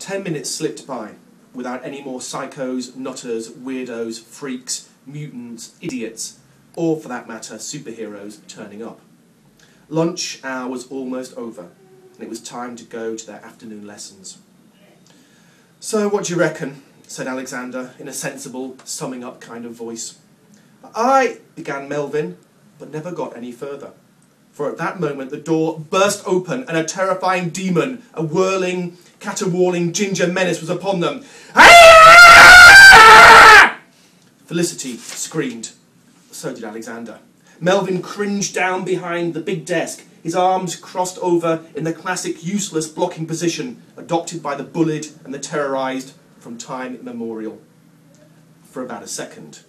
10 minutes slipped by without any more psychos, nutters, weirdos, freaks, mutants, idiots, or for that matter, superheroes turning up. Lunch hour was almost over, and it was time to go to their afternoon lessons. "So what do you reckon?" said Alexander in a sensible, summing up kind of voice. Began Melvin, but never got any further. For at that moment the door burst open and a terrifying demon, a whirling, caterwauling ginger menace was upon them. "Ah!" Felicity screamed. So did Alexander. Melvin cringed down behind the big desk, his arms crossed over in the classic useless blocking position adopted by the bullied and the terrorised from time immemorial. For about a second.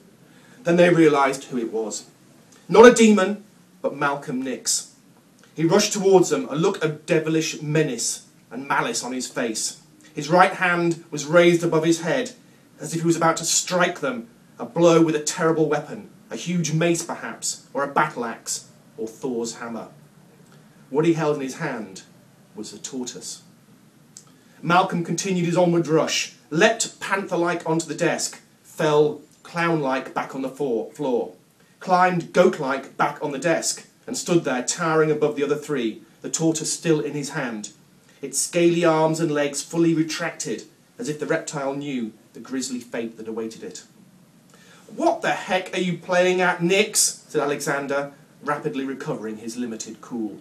Then they realised who it was. Not a demon, but Malcolm Nix. He rushed towards them, a look of devilish menace and malice on his face. His right hand was raised above his head, as if he was about to strike them, a blow with a terrible weapon, a huge mace perhaps, or a battle axe, or Thor's hammer. What he held in his hand was a tortoise. Malcolm continued his onward rush, leapt panther-like onto the desk, fell clown-like back on the floor, climbed goat-like back on the desk, and stood there towering above the other three, the tortoise still in his hand, its scaly arms and legs fully retracted, as if the reptile knew the grisly fate that awaited it. "What the heck are you playing at, Nix?" said Alexander, rapidly recovering his limited cool.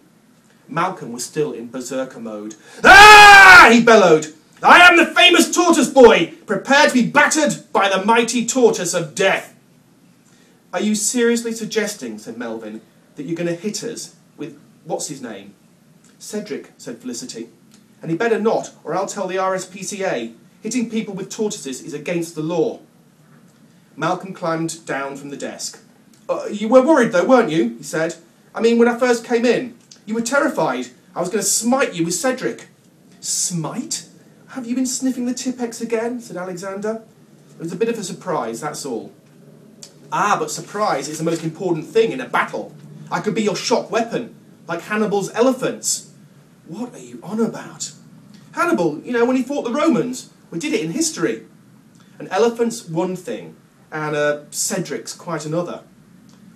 Malcolm was still in berserker mode. "Ah!" he bellowed. "I am the famous tortoise boy, prepared to be battered by the mighty tortoise of death." "Are you seriously suggesting," said Melvin, "that you're going to hit us with, what's his name?" "Cedric," said Felicity. "And he better not, or I'll tell the RSPCA. Hitting people with tortoises is against the law." Malcolm climbed down from the desk. "You were worried though, weren't you?" he said. "I mean, when I first came in, you were terrified. I was going to smite you with Cedric." "Smite? Have you been sniffing the Tipex again?" said Alexander. "It was a bit of a surprise, that's all." "Ah, but surprise is the most important thing in a battle. I could be your shock weapon, like Hannibal's elephants." "What are you on about?" "Hannibal, you know, when he fought the Romans. We did it in history." "An elephant's one thing, and Cedric's quite another.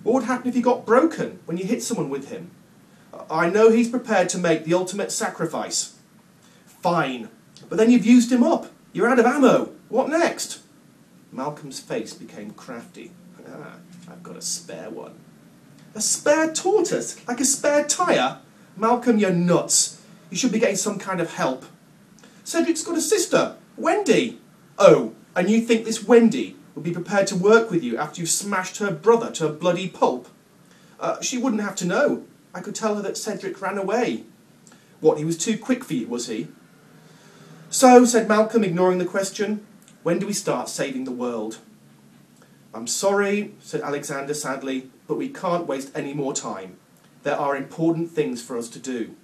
What would happen if he got broken when you hit someone with him?" "I know he's prepared to make the ultimate sacrifice." "Fine, but then you've used him up. You're out of ammo. What next?" Malcolm's face became crafty. "I've got a spare one." "A spare tortoise? Like a spare tyre? Malcolm, you're nuts. You should be getting some kind of help." "Cedric's got a sister, Wendy." "Oh, and you think this Wendy would be prepared to work with you after you've smashed her brother to a bloody pulp?" She wouldn't have to know. I could tell her that Cedric ran away." "What, he was too quick for you, was he?" "So," said Malcolm, ignoring the question, "when do we start saving the world?" "I'm sorry," said Alexander sadly, "but we can't waste any more time. There are important things for us to do."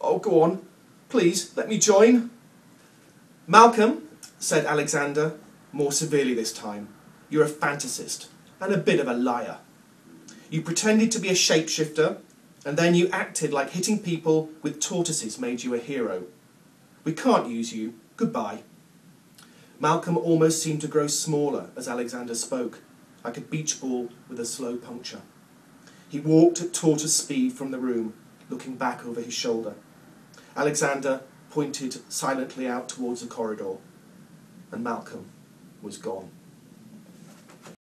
"Oh, go on. Please, let me join." "Malcolm," said Alexander, more severely this time, "you're a fantasist and a bit of a liar. You pretended to be a shapeshifter, and then you acted like hitting people with tortoises made you a hero. We can't use you. Goodbye." Malcolm almost seemed to grow smaller as Alexander spoke, like a beach ball with a slow puncture. He walked at tortoise speed from the room, looking back over his shoulder. Alexander pointed silently out towards the corridor, and Malcolm was gone.